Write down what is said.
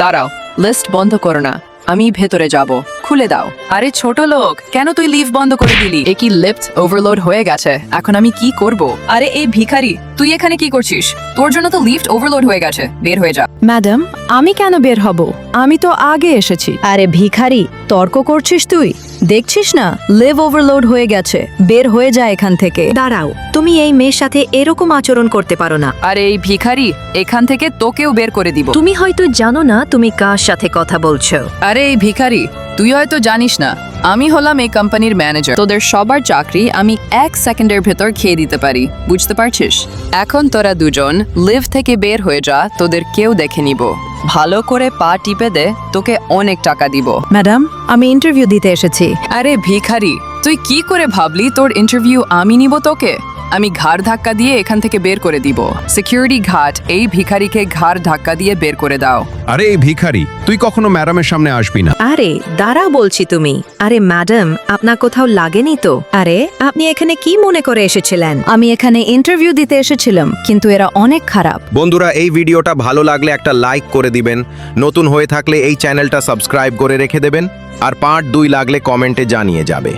দাঁড়াও, লিস্ট বন্ধ করো না, আমি ভেতরে যাব, খুলে দাও। আরে ছোট লোক, কেন তুই লিফট বন্ধ করে দিলি? এ কি লিফট ওভারলোড হয়ে গেছে, এখন আমি কি করব? আরে এই ভিখারি, তুই এখানে কি করছিস? তোর জন্য তো লিফট ওভারলোড হয়ে গেছে, বের হয়ে যা। ম্যাডাম, আমি কেন বের হব? আমি তো আগে এসেছি। আরে ভিখারি, তর্ক করছিস তুই? দেখছিস না লিভ ওভারলোড হয়ে গেছে, বের হয়ে যায় এখান থেকে। দাঁড়াও, তুমি এই মেয়ের সাথে এরকম আচরণ করতে পারো না। আরে এই ভিখারি, এখান থেকে তোকেও বের করে দিব। তুমি হয়তো জানো না তুমি কার সাথে কথা বলছো। আরে এই ভিখারি, তুই হয়তো জানিস না, আমি হলাম এই কোম্পানির ম্যানেজার। তোদের সবার চাকরি আমি 1 সেকেন্ডের ভেতর খেয়ে দিতে পারি, বুঝতে পারছিস? এখন তোরা দুজন লিফট থেকে বের হয়ে যা, তোদের কেউ দেখে নিব। ভালো করে পা টিপে দে, তোকে অনেক টাকা দিব। ম্যাডাম, আমি ইন্টারভিউ দিতে এসেছি। আরে ভিখারি, তুই কি করে ভাবলি তোর ইন্টারভিউ আমি নিব তোকে? আমি ঘাড় ধাক্কা দিয়ে এখান থেকে বের করে দিব। সিকিউরিটি ঘাট, এই ভিখারিকে ঘাড় ধাক্কা দিয়ে বের করে দাও। আরে এই ভিখারি, তুই কখনো ম্যাডামের সামনে আসবি না। আরে দাঁড়াও বলছি তুমি। আরে ম্যাডাম, আপনার কোথাও লাগেনি তো? আরে আপনি এখানে কি মনে করে এসেছিলেন? আমি এখানে ইন্টারভিউ দিতে এসেছিলাম, কিন্তু এরা অনেক খারাপ। বন্ধুরা, এই ভিডিওটা ভালো লাগলে একটা লাইক করে দিবেন, নতুন হয়ে থাকলে এই চ্যানেলটা সাবস্ক্রাইব করে রেখে দেবেন, আর পার্ট 2 লাগলে কমেন্টে জানিয়ে যাবে।